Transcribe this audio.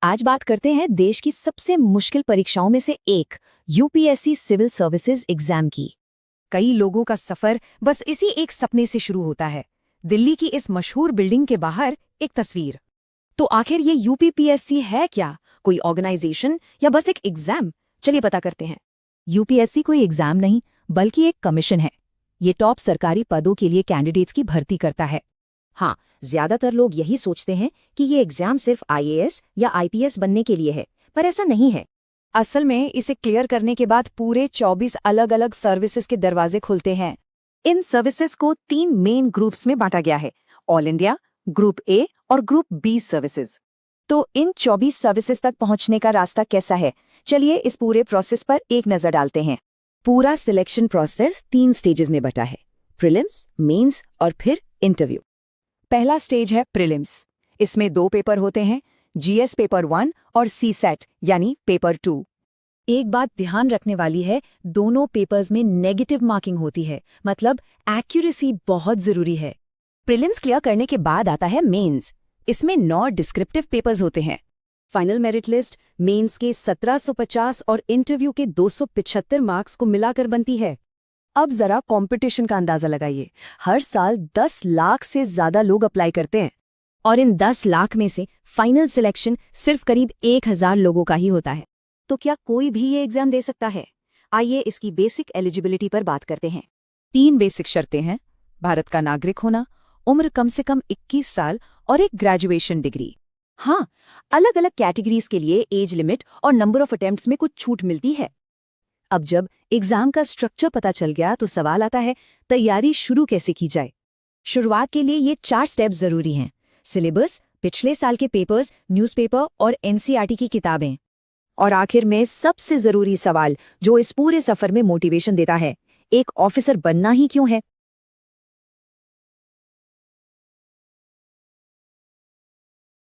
आज बात करते हैं देश की सबसे मुश्किल परीक्षाओं में से एक यूपीएससी सिविल सर्विसेज एग्जाम की। कई लोगों का सफर बस इसी एक सपने से शुरू होता है। दिल्ली की इस मशहूर बिल्डिंग के बाहर एक तस्वीर। तो आखिर ये यूपीपीएससी है क्या? कोई ऑर्गेनाइजेशन या बस एक एग्जाम? चलिए पता करते हैं। यूपीएससी कोई एग्जाम नहीं बल्कि एक कमीशन है। ये टॉप सरकारी पदों के लिए कैंडिडेट्स की भर्ती करता है। हाँ, ज्यादातर लोग यही सोचते हैं कि ये एग्जाम सिर्फ आईएएस या आईपीएस बनने के लिए है, पर ऐसा नहीं है। असल में इसे क्लियर करने के बाद पूरे 24 अलग अलग सर्विसेज के दरवाजे खुलते हैं। इन सर्विसेज को 3 मेन ग्रुप्स में बांटा गया है: ऑल इंडिया, ग्रुप ए और ग्रुप बी सर्विसेज। तो इन 24 सर्विसेज तक पहुंचने का रास्ता कैसा है? चलिए इस पूरे प्रोसेस पर एक नजर डालते हैं। पूरा सिलेक्शन प्रोसेस 3 स्टेजेस में बटा है: प्रीलिम्स, मेंस और फिर इंटरव्यू। पहला स्टेज है प्रीलिम्स। इसमें 2 पेपर होते हैं, जीएस पेपर 1 और सीसेट यानी पेपर 2। एक बात ध्यान रखने वाली है, दोनों पेपर्स में नेगेटिव मार्किंग होती है, मतलब एक्यूरेसी बहुत जरूरी है। प्रीलिम्स क्लियर करने के बाद आता है मेंस। इसमें 9 डिस्क्रिप्टिव पेपर्स होते हैं। फाइनल मेरिट लिस्ट मेंस के 1750 और इंटरव्यू के 275 मार्क्स को मिलाकर बनती है। अब जरा कंपटीशन का अंदाजा लगाइए। हर साल 10 लाख से ज्यादा लोग अप्लाई करते हैं और इन 10 लाख में से फाइनल सिलेक्शन सिर्फ करीब 1000 लोगों का ही होता है। तो क्या कोई भी ये एग्जाम दे सकता है? आइए इसकी बेसिक एलिजिबिलिटी पर बात करते हैं। 3 बेसिक शर्तें हैं: भारत का नागरिक होना, उम्र कम से कम 21 साल और एक ग्रेजुएशन डिग्री। हाँ, अलग अलग कैटेगरीज के लिए एज लिमिट और नंबर ऑफ अटेम्प्ट्स में कुछ छूट मिलती है। अब जब एग्जाम का स्ट्रक्चर पता चल गया तो सवाल आता है, तैयारी शुरू कैसे की जाए? शुरुआत के लिए ये 4 स्टेप्स जरूरी हैं: सिलेबस, पिछले साल के पेपर्स, न्यूज़पेपर और एनसीईआरटी की किताबें। और आखिर में सबसे जरूरी सवाल जो इस पूरे सफर में मोटिवेशन देता है, एक ऑफिसर बनना ही क्यों है?